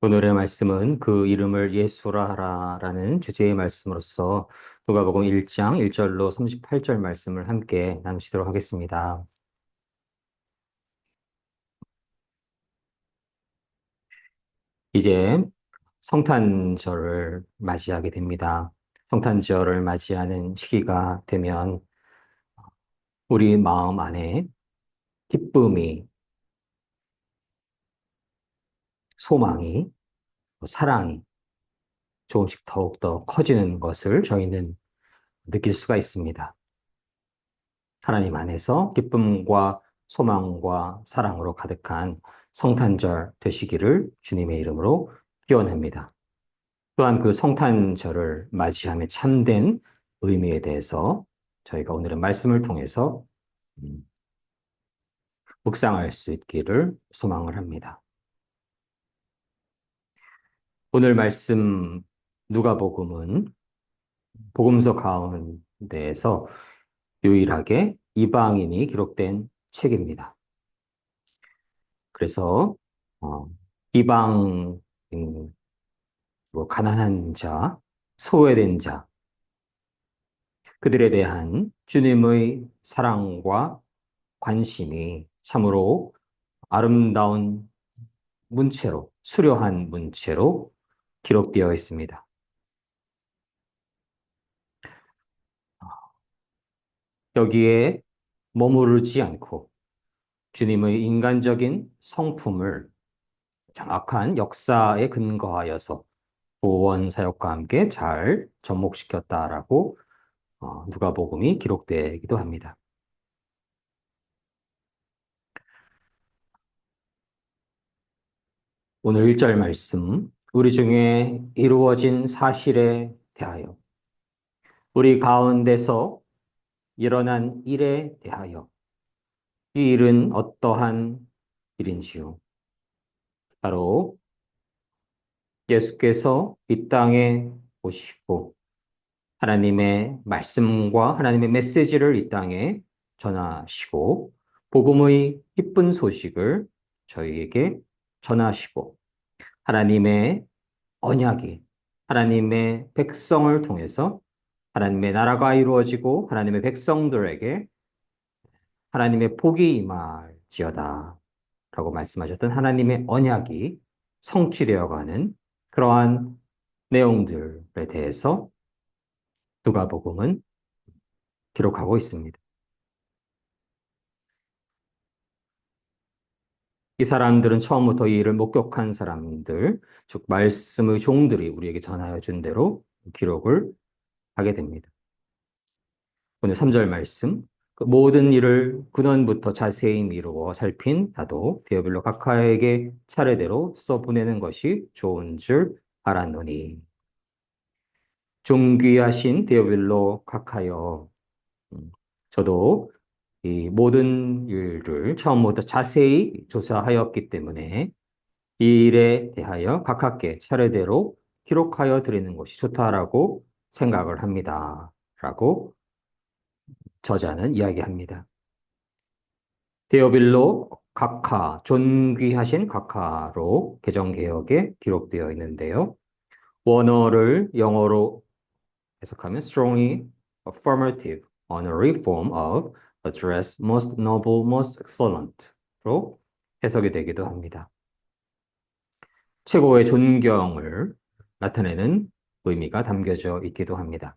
오늘의 말씀은 그 이름을 예수라 하라라는 주제의 말씀으로서 누가복음 1장 1절로 38절 말씀을 함께 나누시도록 하겠습니다. 이제 성탄절을 맞이하게 됩니다. 성탄절을 맞이하는 시기가 되면 우리 마음 안에 기쁨이, 소망이, 사랑이 조금씩 더욱더 커지는 것을 저희는 느낄 수가 있습니다. 하나님 안에서 기쁨과 소망과 사랑으로 가득한 성탄절 되시기를 주님의 이름으로 기원합니다. 또한 그 성탄절을 맞이함에 참된 의미에 대해서 저희가 오늘의 말씀을 통해서 음, 묵상할 수 있기를 소망을 합니다. 오늘 말씀 누가복음은 복음서 가운데에서 유일하게 이방인이 기록된 책입니다. 그래서 이방 뭐 가난한 자, 소외된 자, 그들에 대한 주님의 사랑과 관심이 참으로 아름다운 문체로, 수려한 문체로 기록되어 있습니다. 여기에 머무르지 않고 주님의 인간적인 성품을 정확한 역사에 근거하여서 구원 사역과 함께 잘 접목시켰다라고 누가복음이 기록되기도 합니다. 오늘 1절 말씀, 우리 중에 이루어진 사실에 대하여, 우리 가운데서 일어난 일에 대하여, 이 일은 어떠한 일인지요? 바로 예수께서 이 땅에 오시고 하나님의 말씀과 하나님의 메시지를 이 땅에 전하시고 복음의 기쁜 소식을 저희에게 전하시고 하나님의 언약이 하나님의 백성을 통해서 하나님의 나라가 이루어지고 하나님의 백성들에게 하나님의 복이 임할지어다 라고 말씀하셨던 하나님의 언약이 성취되어 가는 그러한 내용들에 대해서 누가복음은 기록하고 있습니다. 이 사람들은 처음부터 이 일을 목격한 사람들, 즉 말씀의 종들이 우리에게 전하여 준 대로 기록을 하게 됩니다. 오늘 3절 말씀, 그 모든 일을 근원부터 자세히 미루어 살핀 나도 데오빌로 각하에게 차례대로 써보내는 것이 좋은 줄 알았노니. 존귀하신 데오빌로 각하여, 저도 이 모든 일을 처음부터 자세히 조사하였기 때문에 이 일에 대하여 각하께 차례대로 기록하여 드리는 것이 좋다라고 생각을 합니다. 라고 저자는 이야기합니다. 데오빌로 각하, 존귀하신 각하로 개정개혁에 기록되어 있는데요. 원어를 영어로 해석하면 strongly affirmative on a reform of address most noble, most excellent로 해석이 되기도 합니다. 최고의 존경을 나타내는 의미가 담겨져 있기도 합니다.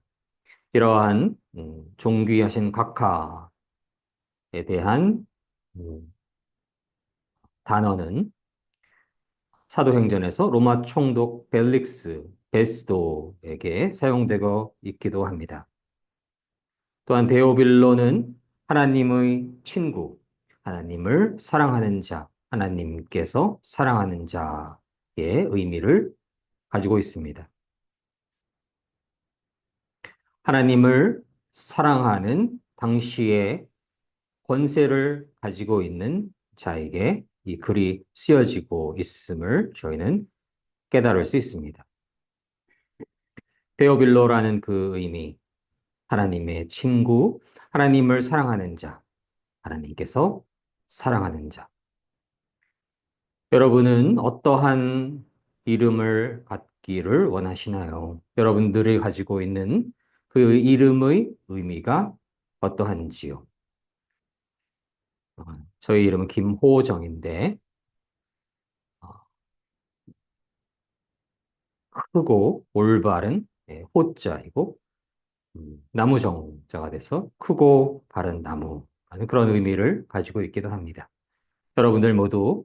이러한 존귀하신 각하에 대한 음, 단어는 사도행전에서 로마 총독 벨릭스 베스도에게 사용되고 있기도 합니다. 또한 데오빌로는 하나님의 친구, 하나님을 사랑하는 자, 하나님께서 사랑하는 자의 의미를 가지고 있습니다. 하나님을 사랑하는 당시의 권세를 가지고 있는 자에게 이 글이 쓰여지고 있음을 저희는 깨달을 수 있습니다. 데오빌로라는 그 의미, 하나님의 친구, 하나님을 사랑하는 자, 하나님께서 사랑하는 자. 여러분은 어떠한 이름을 갖기를 원하시나요? 여러분들이 가지고 있는 그 이름의 의미가 어떠한지요? 어, 저희 이름은 김호정인데, 어, 크고 올바른 호자이고, 나무정자가 돼서 크고 바른 나무 하는 그런 의미를 가지고 있기도 합니다. 여러분들 모두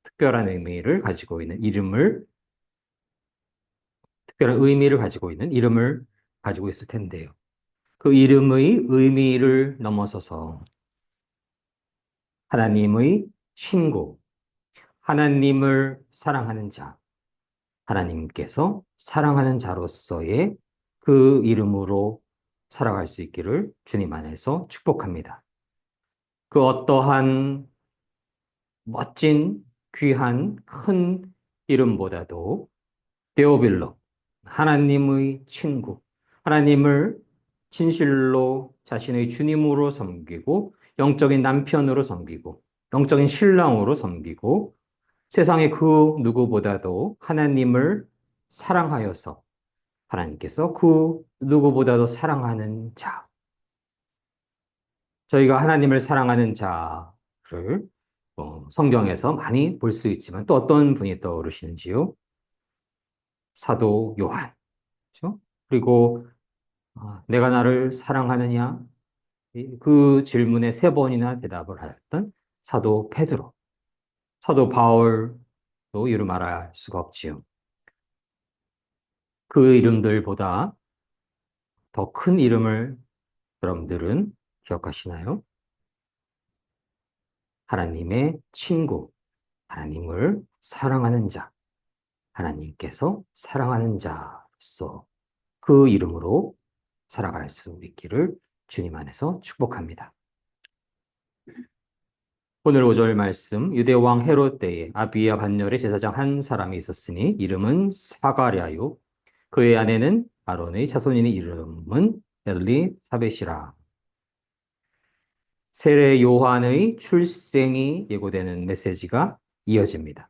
특별한 의미를 가지고 있는 특별한 의미를 가지고 있는 이름을 가지고 있을 텐데요. 그 이름의 의미를 넘어서서 하나님의 친구, 하나님을 사랑하는 자, 하나님께서 사랑하는 자로서의 그 이름으로 살아갈 수 있기를 주님 안에서 축복합니다. 그 어떠한 멋진, 귀한, 큰 이름보다도 데오빌로, 하나님의 친구, 하나님을 진실로 자신의 주님으로 섬기고, 영적인 남편으로 섬기고, 영적인 신랑으로 섬기고, 세상의 그 누구보다도 하나님을 사랑하여서 하나님께서 그 누구보다도 사랑하는 자, 저희가 하나님을 사랑하는 자를 성경에서 많이 볼 수 있지만 또 어떤 분이 떠오르시는지요? 사도 요한. 그렇죠? 그리고 내가 나를 사랑하느냐? 그 질문에 세 번이나 대답을 하였던 사도 베드로, 사도 바울도 이루 말할 수가 없지요. 그 이름들보다 더 큰 이름을 여러분들은 기억하시나요? 하나님의 친구, 하나님을 사랑하는 자, 하나님께서 사랑하는 자로서 그 이름으로 살아갈 수 있기를 주님 안에서 축복합니다. 오늘 5절 말씀, 유대왕 헤롯 때에 아비야 반열에 제사장 한 사람이 있었으니 이름은 사가랴요. 그의 아내는 아론의 자손이니 이름은 엘리사벳이라. 세례 요한의 출생이 예고되는 메시지가 이어집니다.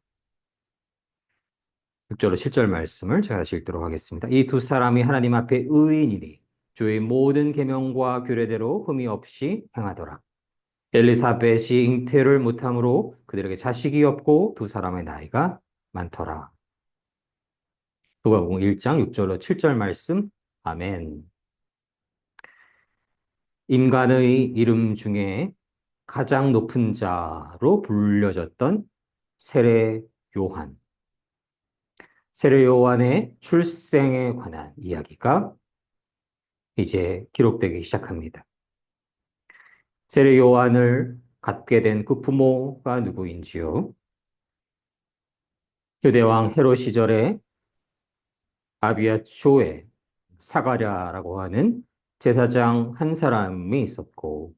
6절로 7절 말씀을 제가 다시 읽도록 하겠습니다. 이 두 사람이 하나님 앞에 의인이니 주의 모든 계명과 규례대로 흠이 없이 행하더라. 엘리사벳이 잉태를 못함으로 그들에게 자식이 없고 두 사람의 나이가 많더라. 누가복음 1장 6절로 7절 말씀. 아멘. 인간의 이름 중에 가장 높은 자로 불려졌던 세례 요한. 세례 요한의 출생에 관한 이야기가 이제 기록되기 시작합니다. 세례 요한을 갖게 된 그 부모가 누구인지요? 유대왕 헤롯 시절에 아비야 조의 사가랴라고 하는 제사장 한 사람이 있었고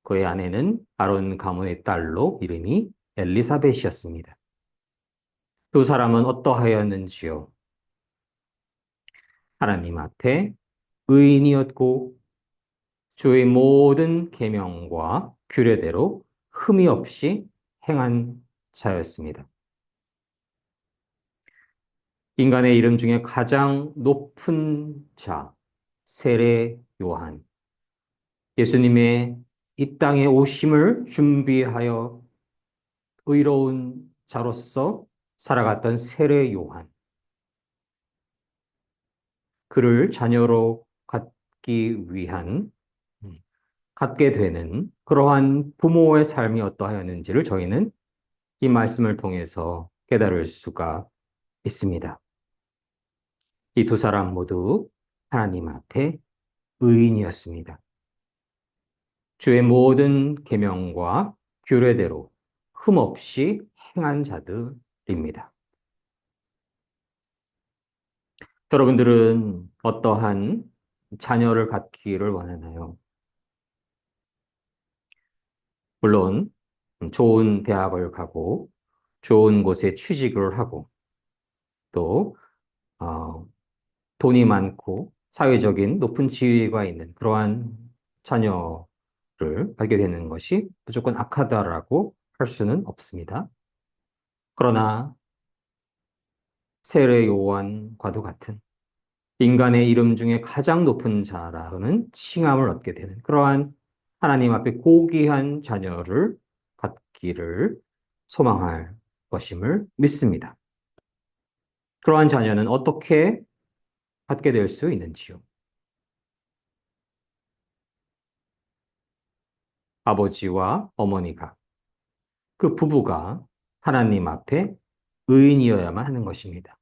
그의 아내는 아론 가문의 딸로 이름이 엘리사벳이었습니다. 두 사람은 어떠하였는지요? 하나님 앞에 의인이었고 주의 모든 계명과 규례대로 흠이 없이 행한 자였습니다. 인간의 이름 중에 가장 높은 자, 세례 요한. 예수님의 이 땅에 오심을 준비하여 의로운 자로서 살아갔던 세례 요한. 그를 자녀로 갖기 위한, 갖게 되는 그러한 부모의 삶이 어떠하였는지를 저희는 이 말씀을 통해서 깨달을 수가 있습니다. 이 두 사람 모두 하나님 앞에 의인이었습니다. 주의 모든 계명과 규례대로 흠없이 행한 자들입니다. 여러분들은 어떠한 자녀를 갖기를 원하나요? 물론 좋은 대학을 가고 좋은 곳에 취직을 하고 또 어, 돈이 많고 사회적인 높은 지위가 있는 그러한 자녀를 갖게 되는 것이 무조건 악하다라고 할 수는 없습니다. 그러나 세례 요한과도 같은 인간의 이름 중에 가장 높은 자라는 칭함을 얻게 되는 그러한 하나님 앞에 고귀한 자녀를 갖기를 소망할 것임을 믿습니다. 그러한 자녀는 어떻게 갖게 될 수 있는지요? 아버지와 어머니가 그 부부가 하나님 앞에 의인이어야만 하는 것입니다.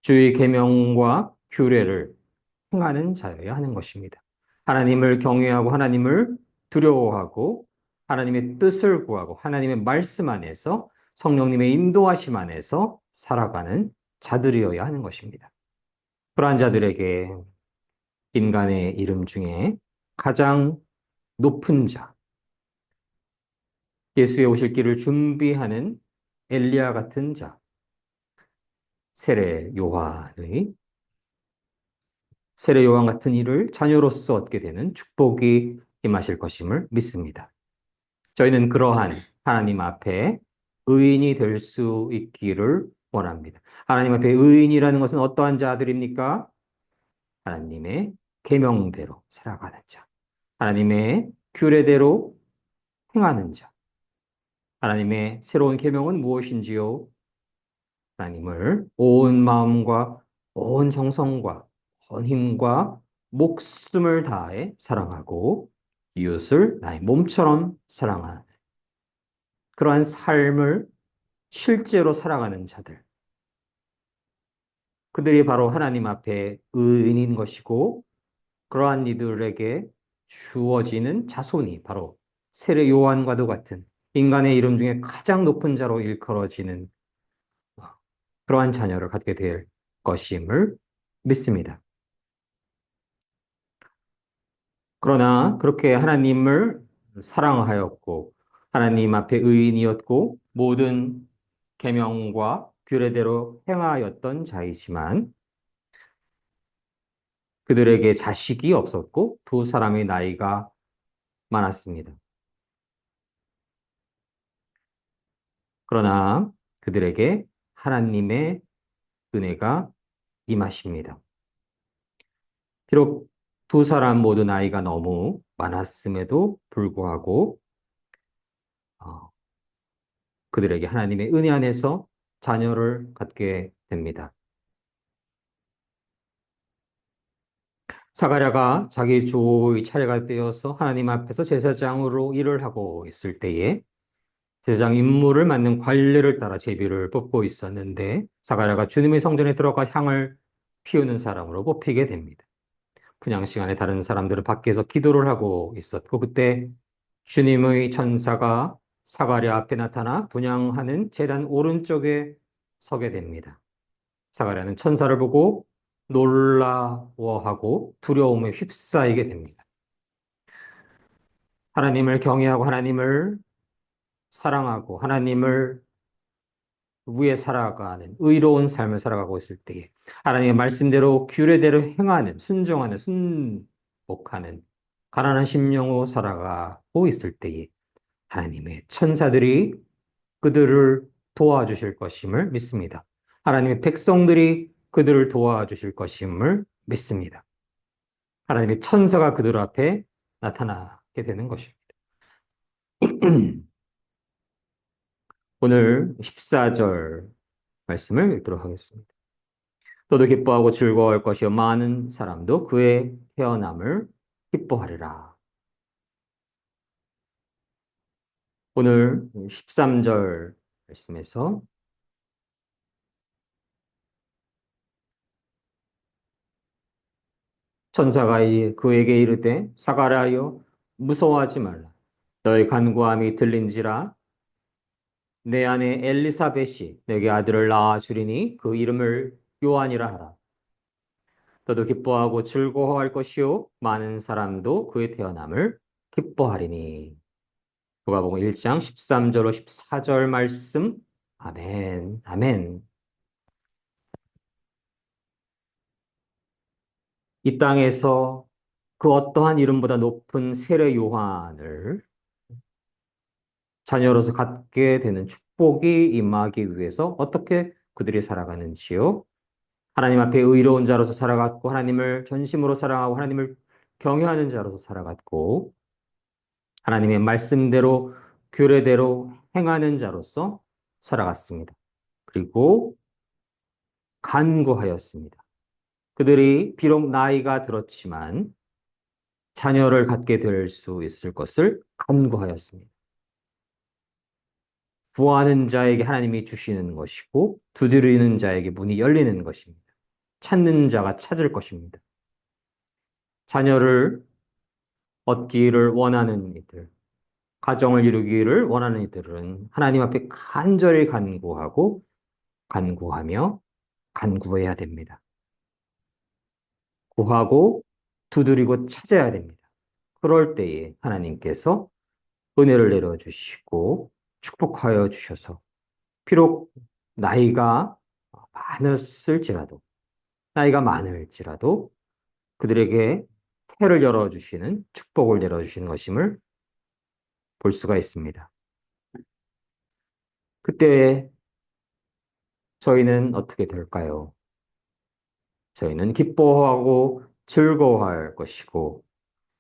주의 계명과 규례를 행하는 자여야 하는 것입니다. 하나님을 경외하고 하나님을 두려워하고 하나님의 뜻을 구하고 하나님의 말씀 안에서 성령님의 인도하심 안에서 살아가는 자들이어야 하는 것입니다. 그러한 자들에게 인간의 이름 중에 가장 높은 자, 예수의 오실 길을 준비하는 엘리야 같은 자, 세례 요한의 세례 요한 같은 일을 자녀로서 얻게 되는 축복이 임하실 것임을 믿습니다. 저희는 그러한 하나님 앞에 의인이 될 수 있기를 원합니다. 하나님 앞에 의인이라는 것은 어떠한 자들입니까? 하나님의 계명대로 살아가는 자, 하나님의 규례대로 행하는 자. 하나님의 새로운 계명은 무엇인지요? 하나님을 온 마음과 온 정성과 온 힘과 목숨을 다해 사랑하고 이웃을 나의 몸처럼 사랑하는 그러한 삶을 실제로 살아가는 자들. 그들이 바로 하나님 앞에 의인인 것이고 그러한 이들에게 주어지는 자손이 바로 세례 요한과도 같은 인간의 이름 중에 가장 높은 자로 일컬어지는 그러한 자녀를 갖게 될 것임을 믿습니다. 그러나 그렇게 하나님을 사랑하였고 하나님 앞에 의인이었고 모든 계명과 규례대로 행하였던 자이지만 그들에게 자식이 없었고 두 사람의 나이가 많았습니다. 그러나 그들에게 하나님의 은혜가 임하십니다. 비록 두 사람 모두 나이가 너무 많았음에도 불구하고 어, 그들에게 하나님의 은혜 안에서 자녀를 갖게 됩니다. 사가랴가 자기 조의 차례가 되어서 하나님 앞에서 제사장으로 일을 하고 있을 때에 제사장 임무를 맡는 관례를 따라 제비를 뽑고 있었는데 사가랴가 주님의 성전에 들어가 향을 피우는 사람으로 뽑히게 됩니다. 분향 시간에 다른 사람들은 밖에서 기도를 하고 있었고 그때 주님의 천사가 사가랴 앞에 나타나 분향하는 제단 오른쪽에 서게 됩니다. 사가랴는 천사를 보고 놀라워하고 두려움에 휩싸이게 됩니다. 하나님을 경외하고 하나님을 사랑하고 하나님을 위해 살아가는 의로운 삶을 살아가고 있을 때에 하나님의 말씀대로 규례대로 행하는 순종하는 순복하는 가난한 심령으로 살아가고 있을 때에 하나님의 천사들이 그들을 도와주실 것임을 믿습니다. 하나님의 백성들이 그들을 도와주실 것임을 믿습니다. 하나님의 천사가 그들 앞에 나타나게 되는 것입니다. 오늘 14절 말씀을 읽도록 하겠습니다. 너도 기뻐하고 즐거워할 것이요 많은 사람도 그의 태어남을 기뻐하리라. 오늘 13절 말씀에서 천사가 그에게 이르되 사가랴여 무서워하지 말라. 너의 간구함이 들린지라 내 아내 엘리사벳이 내게 아들을 낳아 주리니 그 이름을 요한이라 하라. 너도 기뻐하고 즐거워할 것이요 많은 사람도 그의 태어남을 기뻐하리니. 누가복음 1장 13절로 14절 말씀. 아멘. 아멘. 이 땅에서 그 어떠한 이름보다 높은 세례 요한을 자녀로서 갖게 되는 축복이 임하기 위해서 어떻게 그들이 살아가는지요? 하나님 앞에 의로운 자로서 살아갔고 하나님을 전심으로 사랑하고 하나님을 경외하는 자로서 살아갔고 하나님의 말씀대로 규례대로 행하는 자로서 살아갔습니다. 그리고 간구하였습니다. 그들이 비록 나이가 들었지만 자녀를 갖게 될 수 있을 것을 간구하였습니다. 구하는 자에게 하나님이 주시는 것이고 두드리는 자에게 문이 열리는 것입니다. 찾는 자가 찾을 것입니다. 자녀를 얻기를 원하는 이들, 가정을 이루기를 원하는 이들은 하나님 앞에 간절히 간구하고 간구하며 간구해야 됩니다. 구하고 두드리고 찾아야 됩니다. 그럴 때에 하나님께서 은혜를 내려주시고 축복하여 주셔서 비록 나이가 많았을지라도 나이가 많을지라도 그들에게 태를 열어주시는 축복을 열어주시는 것임을 볼 수가 있습니다. 그때 저희는 어떻게 될까요? 저희는 기뻐하고 즐거워할 것이고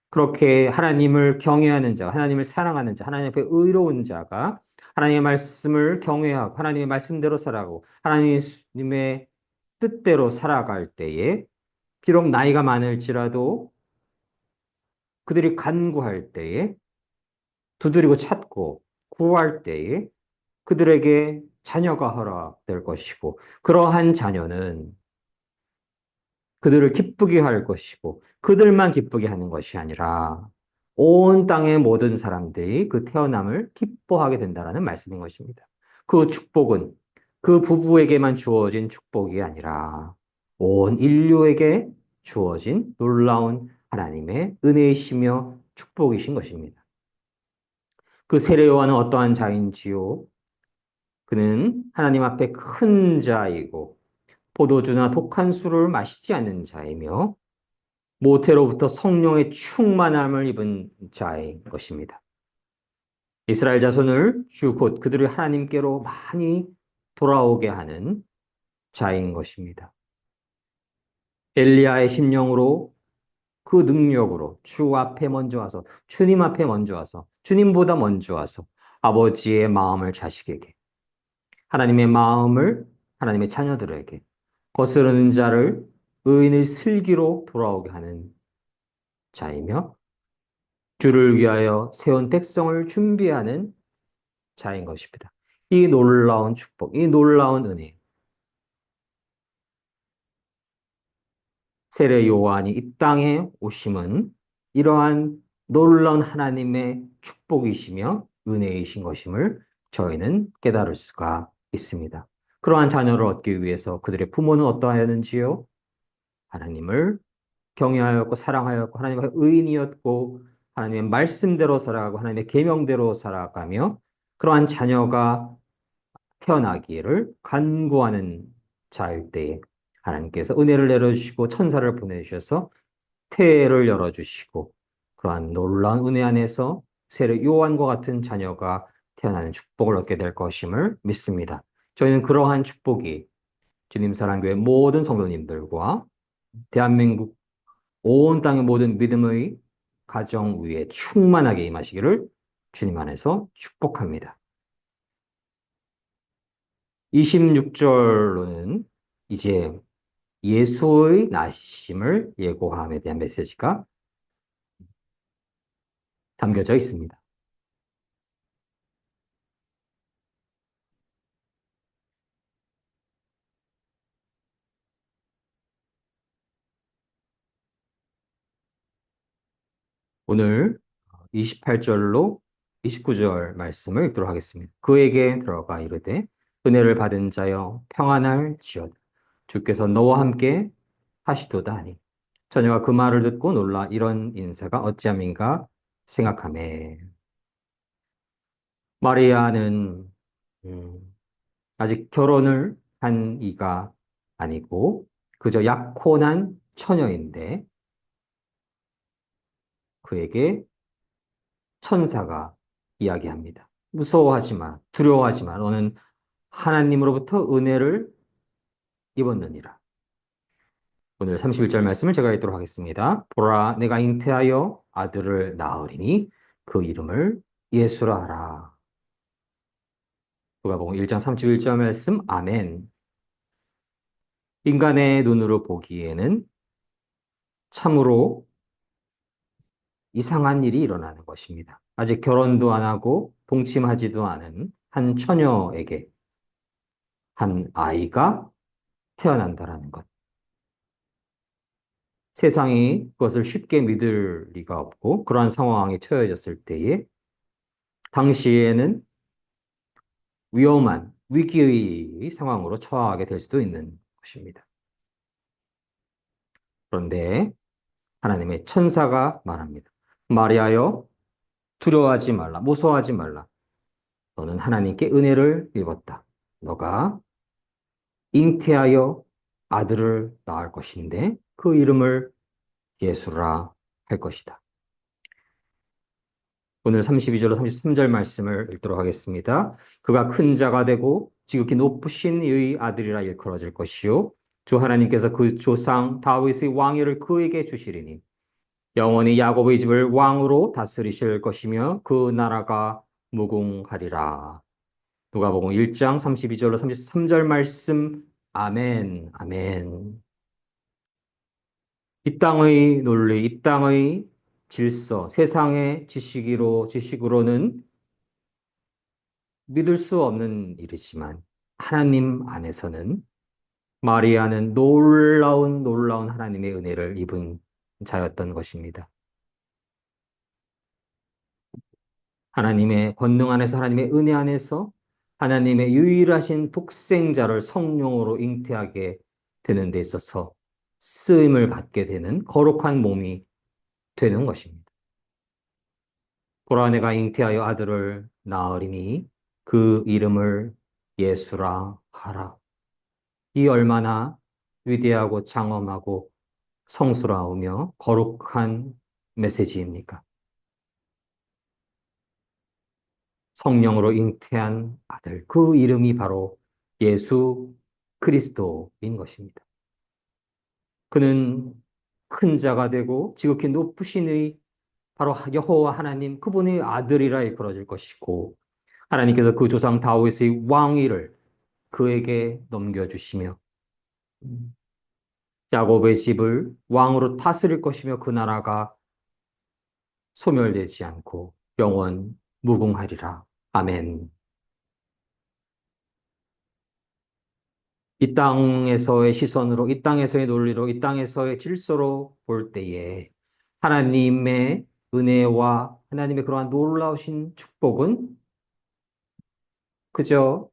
그렇게 하나님을 경외하는 자, 하나님을 사랑하는 자, 하나님 앞에 의로운 자가 하나님의 말씀을 경외하고 하나님의 말씀대로 살아가고 하나님의 뜻대로 살아갈 때에 비록 나이가 많을지라도 그들이 간구할 때에 두드리고 찾고 구할 때에 그들에게 자녀가 허락될 것이고 그러한 자녀는 그들을 기쁘게 할 것이고 그들만 기쁘게 하는 것이 아니라 온 땅의 모든 사람들이 그 태어남을 기뻐하게 된다라는 말씀인 것입니다. 그 축복은 그 부부에게만 주어진 축복이 아니라 온 인류에게 주어진 놀라운 하나님의 은혜이시며 축복이신 것입니다. 그 세례 요한은 어떠한 자인지요? 그는 하나님 앞에 큰 자이고 포도주나 독한 술을 마시지 않는 자이며 모태로부터 성령의 충만함을 입은 자인 것입니다. 이스라엘 자손을 주 곧 그들을 하나님께로 많이 돌아오게 하는 자인 것입니다. 엘리야의 심령으로 그 능력으로 주 앞에 먼저 와서 주님 앞에 먼저 와서 주님보다 먼저 와서 아버지의 마음을 자식에게 하나님의 마음을 하나님의 자녀들에게 거스르는 자를 의인의 슬기로 돌아오게 하는 자이며 주를 위하여 세운 백성을 준비하는 자인 것입니다. 이 놀라운 축복, 이 놀라운 은혜. 세례 요한이 이 땅에 오심은 이러한 놀라운 하나님의 축복이시며 은혜이신 것임을 저희는 깨달을 수가 있습니다. 그러한 자녀를 얻기 위해서 그들의 부모는 어떠하였는지요? 하나님을 경외하였고 사랑하였고 하나님의 의인이었고 하나님의 말씀대로 살아가고 하나님의 계명대로 살아가며 그러한 자녀가 태어나기를 간구하는 자일 때에 하나님께서 은혜를 내려주시고 천사를 보내주셔서 태를 열어주시고 그러한 놀라운 은혜 안에서 세례 요한과 같은 자녀가 태어나는 축복을 얻게 될 것임을 믿습니다. 저희는 그러한 축복이 주님 사랑교회 모든 성도님들과 대한민국 온 땅의 모든 믿음의 가정 위에 충만하게 임하시기를 주님 안에서 축복합니다. 26절로는 이제 예수의 나심을 예고함에 대한 메시지가 담겨져 있습니다. 오늘 28절로 29절 말씀을 읽도록 하겠습니다. 그에게 들어가 이르되 은혜를 받은 자여 평안할지어다. 주께서 너와 함께 하시도다 하니 처녀가 그 말을 듣고 놀라 이런 인사가 어찌함인가 생각하매 마리아는 아직 결혼을 한 이가 아니고 그저 약혼한 처녀인데 그에게 천사가 이야기합니다. 무서워하지 마, 두려워하지 마. 너는 하나님으로부터 은혜를 입었느니라. 오늘 31절 말씀을 제가 읽도록 하겠습니다. 보라, 내가 잉태하여 아들을 낳으리니 그 이름을 예수라 하라. 누가복음 1장 31절 말씀, 아멘. 인간의 눈으로 보기에는 참으로 이상한 일이 일어나는 것입니다. 아직 결혼도 안 하고 동침하지도 않은 한 처녀에게 한 아이가 태어난다라는 것. 세상이 그것을 쉽게 믿을 리가 없고 그러한 상황에 처해졌을 때에 당시에는 위험한 위기의 상황으로 처하게 될 수도 있는 것입니다. 그런데 하나님의 천사가 말합니다. 마리아여, 두려워하지 말라, 무서워하지 말라. 너는 하나님께 은혜를 입었다. 너가 잉태하여 아들을 낳을 것인데 그 이름을 예수라 할 것이다. 오늘 32절로 33절 말씀을 읽도록 하겠습니다. 그가 큰 자가 되고 지극히 높으신 이의 아들이라 일컬어질 것이요 주 하나님께서 그 조상 다윗의 왕위를 그에게 주시리니 영원히 야곱의 집을 왕으로 다스리실 것이며 그 나라가 무궁하리라. 누가복음 1장 32절로 33절 말씀. 아멘. 아멘. 이 땅의 논리, 이 땅의 질서, 세상의 지식으로는 믿을 수 없는 일이지만 하나님 안에서는 마리아는 놀라운 하나님의 은혜를 입은 자였던 것입니다. 하나님의 권능 안에서, 하나님의 은혜 안에서 하나님의 유일하신 독생자를 성령으로 잉태하게 되는 데 있어서 쓰임을 받게 되는 거룩한 몸이 되는 것입니다. 보라, 내가 잉태하여 아들을 낳으리니 그 이름을 예수라 하라. 이 얼마나 위대하고 장엄하고 성스러우며 거룩한 메시지입니까? 성령으로 잉태한 아들, 그 이름이 바로 예수 그리스도인 것입니다. 그는 큰 자가 되고 지극히 높으신 의 바로 여호와 하나님 그분의 아들이라 일컬어질 것이고 하나님께서 그 조상 다윗의 왕위를 그에게 넘겨주시며 야곱의 집을 왕으로 다스릴 것이며 그 나라가 소멸되지 않고 영원 무궁하리라. 아멘. 이 땅에서의 시선으로, 이 땅에서의 논리로, 이 땅에서의 질서로 볼 때에 하나님의 은혜와 하나님의 그러한 놀라우신 축복은 그저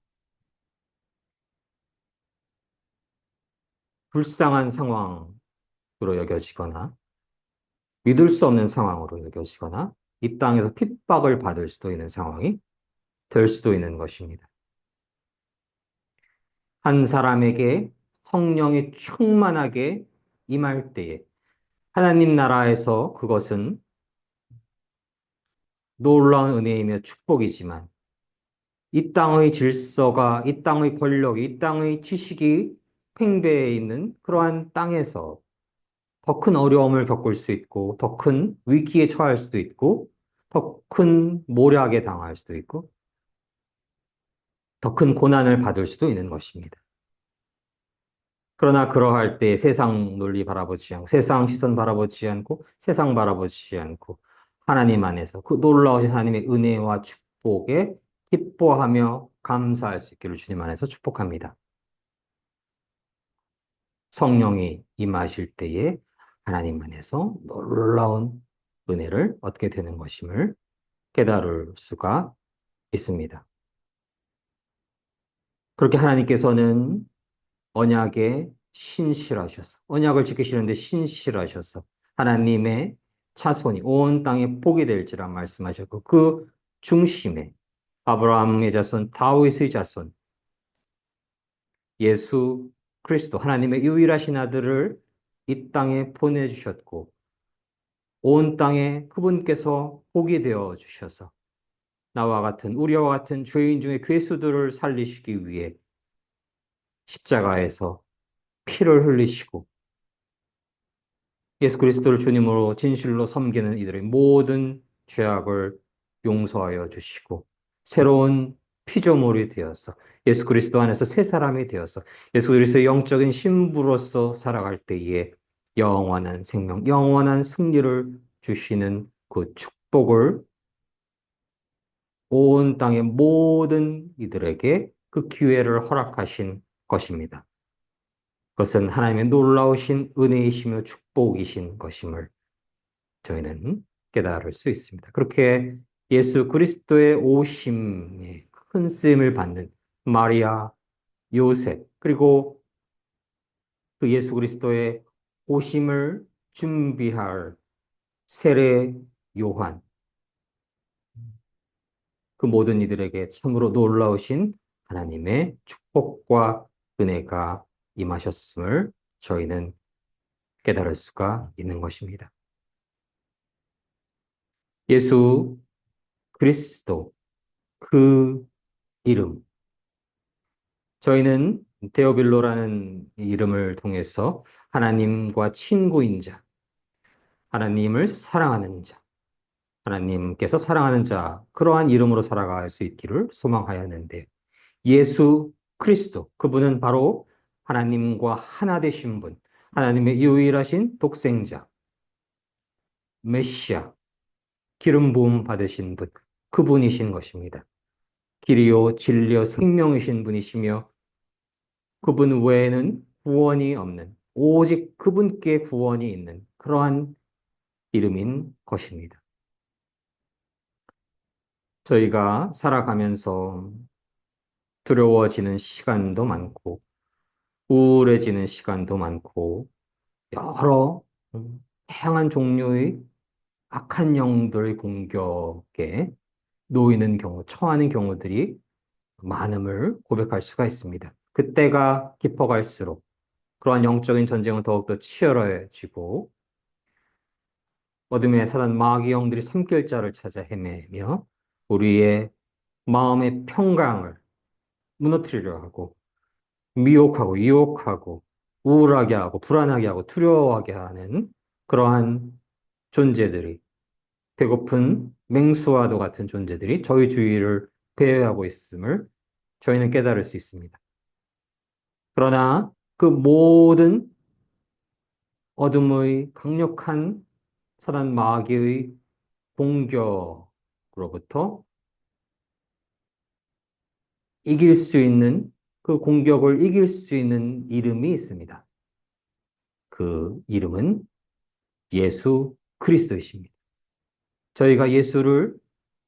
불쌍한 상황으로 여겨지거나 믿을 수 없는 상황으로 여겨지거나 이 땅에서 핍박을 받을 수도 있는 상황이 될 수도 있는 것입니다. 한 사람에게 성령이 충만하게 임할 때에 하나님 나라에서 그것은 놀라운 은혜이며 축복이지만 이 땅의 질서가, 이 땅의 권력이, 이 땅의 지식이 팽배해 있는 그러한 땅에서 더 큰 어려움을 겪을 수 있고, 더 큰 위기에 처할 수도 있고, 더 큰 모략에 당할 수도 있고, 더 큰 고난을 받을 수도 있는 것입니다. 그러나 그러할 때 세상 논리 바라보지 않고, 세상 시선 바라보지 않고, 세상 바라보지 않고, 하나님 안에서 그 놀라우신 하나님의 은혜와 축복에 기뻐하며 감사할 수 있기를 주님 안에서 축복합니다. 성령이 임하실 때에 하나님 안에서 놀라운 은혜를 얻게 되는 것임을 깨달을 수가 있습니다. 그렇게 하나님께서는 언약에 신실하셔서, 언약을 지키시는데 신실하셔서 하나님의 자손이 온 땅에 복이 될지라 말씀하셨고 그 중심에 아브라함의 자손, 다윗의 자손, 예수 그리스도 하나님의 유일하신 아들을 이 땅에 보내주셨고 온 땅에 그분께서 복이 되어 주셔서 나와 같은 우리와 같은 죄인 중에 괴수들을 살리시기 위해 십자가에서 피를 흘리시고 예수 그리스도를 주님으로 진실로 섬기는 이들의 모든 죄악을 용서하여 주시고 새로운 피조물이 되어서 예수 그리스도 안에서 새 사람이 되어서 예수 그리스도의 영적인 신부로서 살아갈 때에 영원한 생명, 영원한 승리를 주시는 그 축복을 온 땅의 모든 이들에게 그 기회를 허락하신 것입니다. 그것은 하나님의 놀라우신 은혜이시며 축복이신 것임을 저희는 깨달을 수 있습니다. 그렇게 예수 그리스도의 오심에 큰 쓰임을 받는 마리아, 요셉, 그리고 그 예수 그리스도의 오심을 준비할 세례 요한, 그 모든 이들에게 참으로 놀라우신 하나님의 축복과 은혜가 임하셨음을 저희는 깨달을 수가 있는 것입니다. 예수 그리스도 그 이름, 저희는 데오빌로라는 이름을 통해서 하나님과 친구인 자, 하나님을 사랑하는 자, 하나님께서 사랑하는 자, 그러한 이름으로 살아갈 수 있기를 소망하였는데, 예수 그리스도, 그분은 바로 하나님과 하나 되신 분, 하나님의 유일하신 독생자, 메시아, 기름 부음 받으신 분, 그분이신 것입니다. 길이요, 진리요, 생명이신 분이시며, 그분 외에는 구원이 없는, 오직 그분께 구원이 있는 그러한 이름인 것입니다. 저희가 살아가면서 두려워지는 시간도 많고, 우울해지는 시간도 많고, 여러 다양한 종류의 악한 영들의 공격에 놓이는 경우, 처하는 경우들이 많음을 고백할 수가 있습니다. 그때가 깊어갈수록 그러한 영적인 전쟁은 더욱더 치열해지고 어둠의 사단 마귀 영들이 삼킬자를 찾아 헤매며 우리의 마음의 평강을 무너뜨리려 하고 미혹하고 유혹하고 우울하게 하고 불안하게 하고 두려워하게 하는 그러한 존재들이 배고픈 맹수와도 같은 존재들이 저희 주위를 배회하고 있음을 저희는 깨달을 수 있습니다. 그러나 그 모든 어둠의 강력한 사단 마귀의 공격으로부터 이길 수 있는 그 공격을 이길 수 있는 이름이 있습니다. 그 이름은 예수 그리스도이십니다. 저희가 예수를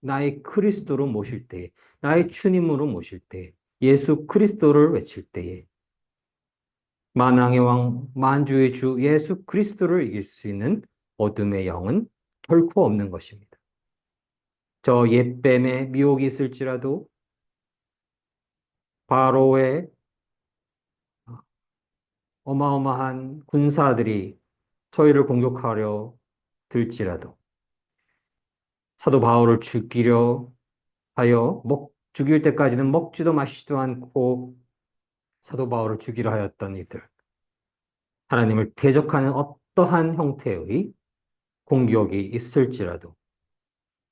나의 그리스도로 모실 때, 나의 주님으로 모실 때, 예수 그리스도를 외칠 때에 만왕의 왕, 만주의 주 예수 그리스도를 이길 수 있는 어둠의 영은 결코 없는 것입니다. 저 옛뱀의 미혹이 있을지라도 바로의 어마어마한 군사들이 저희를 공격하려 들지라도 사도 바울을 죽이려 하여 죽일 때까지는 먹지도 마시지도 않고 사도 바울을 죽이려 하였던 이들, 하나님을 대적하는 어떠한 형태의 공격이 있을지라도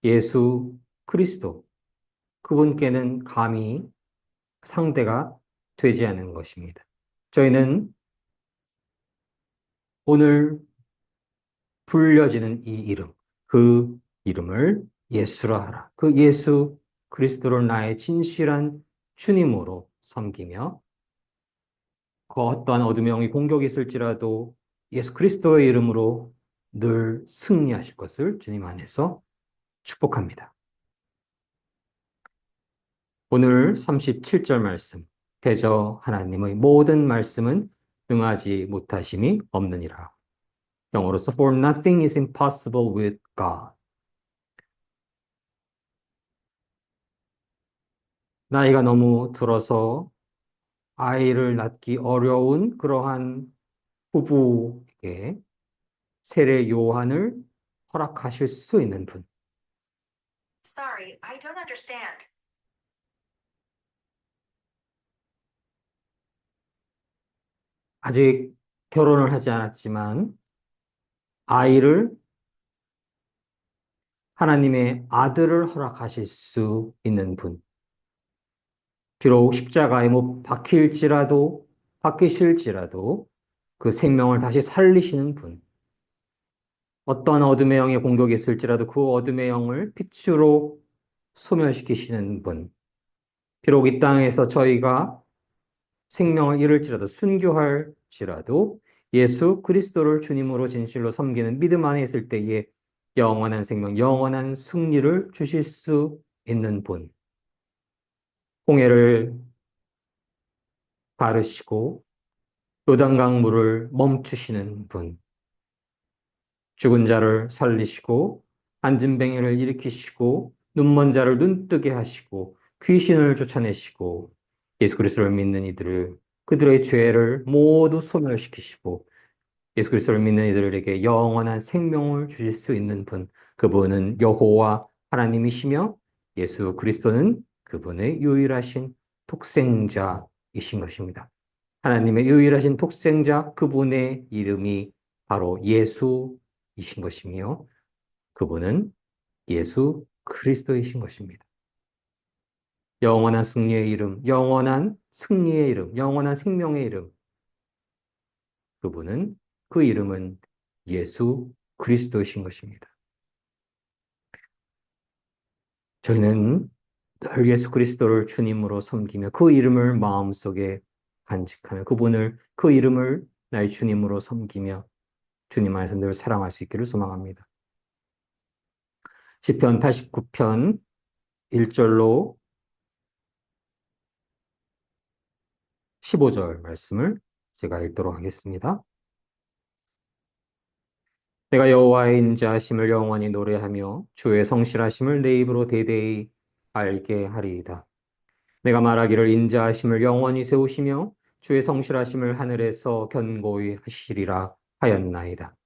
예수 그리스도 그분께는 감히 상대가 되지 않는 것입니다. 저희는 오늘 불려지는 이 이름, 그 이름을 예수라 하라. 그 예수 그리스도를 나의 진실한 주님으로 섬기며 그 어떠한 어둠의 영이 공격이 있을지라도 예수 그리스도의 이름으로 늘 승리하실 것을 주님 안에서 축복합니다. 오늘 37절 말씀. 대저 하나님의 모든 말씀은 능하지 못하심이 없느니라. 영어로서 For nothing is impossible with God. 나이가 너무 들어서 아이를 낳기 어려운 그러한 부부에게 세례 요한을 허락하실 수 있는 분. Sorry, I don't understand. 아직 결혼을 하지 않았지만 아이를 하나님의 아들을 허락하실 수 있는 분. 비록 십자가에 못 박히실지라도 그 생명을 다시 살리시는 분. 어떤 어둠의 영의 공격이 있을지라도 그 어둠의 영을 빛으로 소멸시키시는 분. 비록 이 땅에서 저희가 생명을 잃을지라도 순교할지라도 예수 그리스도를 주님으로 진실로 섬기는 믿음 안에 있을 때에 영원한 생명, 영원한 승리를 주실 수 있는 분. 홍해를 가르시고 요단강 물을 멈추시는 분. 죽은 자를 살리시고 안진뱅이를 일으키시고 눈먼 자를 눈뜨게 하시고 귀신을 쫓아내시고 예수 그리스도를 믿는 이들을 그들의 죄를 모두 소멸시키시고 예수 그리스도를 믿는 이들에게 영원한 생명을 주실 수 있는 분, 그분은 여호와 하나님이시며 예수 그리스도는 그분의 유일하신 독생자이신 것입니다. 하나님의 유일하신 독생자 그분의 이름이 바로 예수이신 것이며 그분은 예수 그리스도이신 것입니다. 영원한 승리의 이름, 영원한 승리의 이름, 영원한 생명의 이름. 그분은 그 이름은 예수 그리스도이신 것입니다. 저희는 늘 예수 그리스도를 주님으로 섬기며 그 이름을 마음속에 간직하며 그 이름을 나의 주님으로 섬기며 주님 안에서 늘 사랑할 수 있기를 소망합니다. 시편 89편 1절로 15절 말씀을 제가 읽도록 하겠습니다. 내가 여호와의 인자하심을 영원히 노래하며 주의 성실하심을 내 입으로 대대히 알게 하리이다. 내가 말하기를 인자하심을 영원히 세우시며 주의 성실하심을 하늘에서 견고히 하시리라 하였나이다.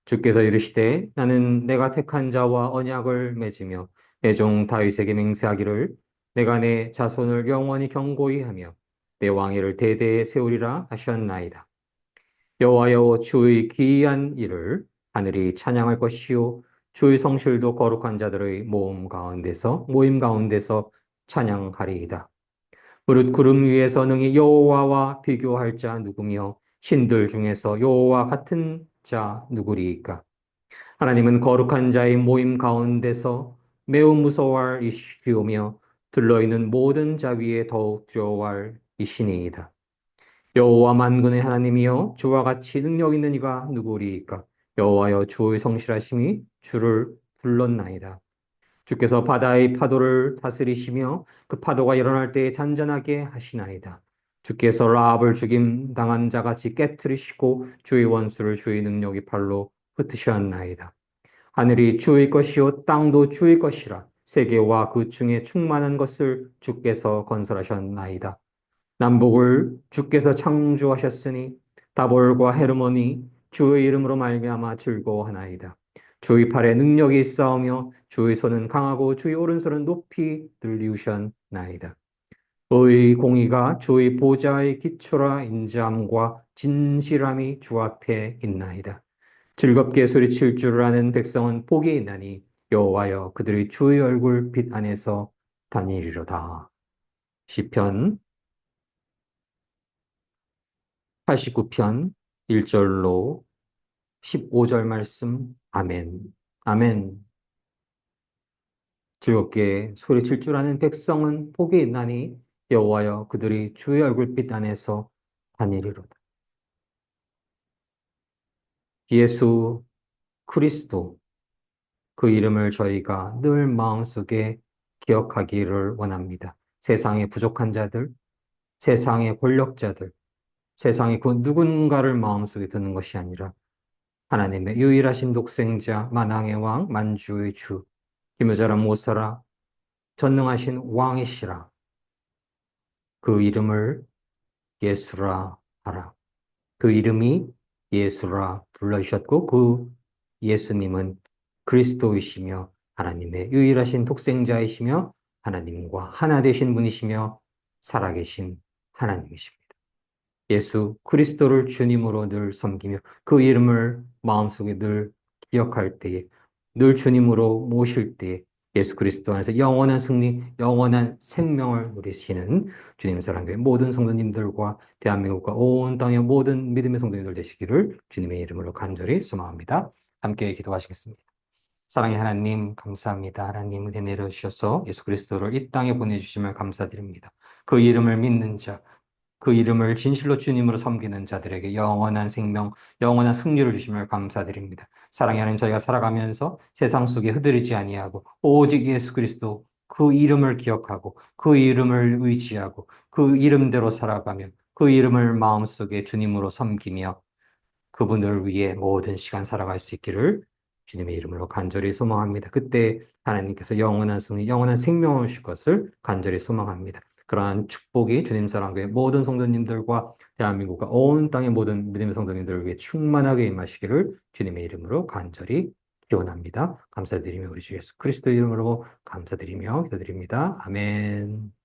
주께서 이르시되 나는 내가 택한 자와 언약을 맺으며 내 종 다윗에게 맹세하기를 내가 내 자손을 영원히 견고히 하며 내 왕위를 대대에 세우리라 하셨나이다. 여호와여 주의 기이한 일을 하늘이 찬양할 것이요 주의 성실도 거룩한 자들의 모임 가운데서 찬양하리이다. 무릇 구름 위에서 능히 여호와와 비교할 자 누구며 신들 중에서 여호와 같은 자 누구리이까? 하나님은 거룩한 자의 모임 가운데서 매우 무서워할 이시오며 들러있는 모든 자 위에 더욱 두려워할 이시니이다. 여호와 만군의 하나님이여 주와 같이 능력 있는 이가 누구리이까? 여호와여 주의 성실하심이 주를 불렀나이다. 주께서 바다의 파도를 다스리시며 그 파도가 일어날 때에 잔잔하게 하시나이다. 주께서 라합을 죽임 당한 자같이 깨뜨리시고 주의 원수를 주의 능력의 팔로 흩으셨나이다. 하늘이 주의 것이요 땅도 주의 것이라 세계와 그 중에 충만한 것을 주께서 건설하셨나이다. 남북을 주께서 창조하셨으니 다볼과 헤르몬이 주의 이름으로 말미암아 즐거워하나이다. 주의 팔에 능력이 있사오며 주의 손은 강하고 주의 오른손은 높이 들리우셨나이다. 의 공의가 주의 보좌의 기초라 인자함과 진실함이 주 앞에 있나이다. 즐겁게 소리칠 줄 아는 백성은 복이 있나니 여호와여 그들의 주의 얼굴 빛 안에서 다니리로다. 시편 89편 1절로 15절 말씀. 아멘. 아멘. 즐겁게 소리칠 줄 아는 백성은 복이 있나니 여호와여 그들이 주의 얼굴빛 안에서 다니리로다. 예수 그리스도 그 이름을 저희가 늘 마음속에 기억하기를 원합니다. 세상의 부족한 자들, 세상의 권력자들, 세상의 그 누군가를 마음속에 드는 것이 아니라 하나님의 유일하신 독생자, 만왕의 왕, 만주의 주, 기묘자라 못살아 전능하신 왕이시라. 그 이름을 예수라 하라. 그 이름이 예수라 불러주셨고 그 예수님은 그리스도이시며 하나님의 유일하신 독생자이시며 하나님과 하나 되신 분이시며 살아계신 하나님이십니다. 예수 그리스도를 주님으로 늘 섬기며 그 이름을 마음속에 늘 기억할 때에 늘 주님으로 모실 때에 예수 그리스도 안에서 영원한 승리, 영원한 생명을 누리시는 주님 사랑교회 모든 성도님들과 대한민국과 온 땅의 모든 믿음의 성도님들 되시기를 주님의 이름으로 간절히 소망합니다. 함께 기도하시겠습니다. 사랑의 하나님, 감사합니다. 하나님 은혜 내려주셔서 예수 그리스도를 이 땅에 보내주심을 감사드립니다. 그 이름을 믿는 자, 그 이름을 진실로 주님으로 섬기는 자들에게 영원한 생명, 영원한 승리를 주심을 감사드립니다. 사랑의 하나님, 저희가 살아가면서 세상 속에 흐드리지 아니하고 오직 예수 그리스도 그 이름을 기억하고 그 이름을 의지하고 그 이름대로 살아가며 그 이름을 마음속에 주님으로 섬기며 그분을 위해 모든 시간 살아갈 수 있기를 주님의 이름으로 간절히 소망합니다. 그때 하나님께서 영원한 승리, 영원한 생명을 주실 것을 간절히 소망합니다. 그러한 축복이 주님 사랑교회 모든 성도님들과 대한민국과 온 땅의 모든 믿음의 성도님들을 위해 충만하게 임하시기를 주님의 이름으로 간절히 기원합니다. 감사드리며 우리 주 예수 그리스도 이름으로 감사드리며 기도드립니다. 아멘.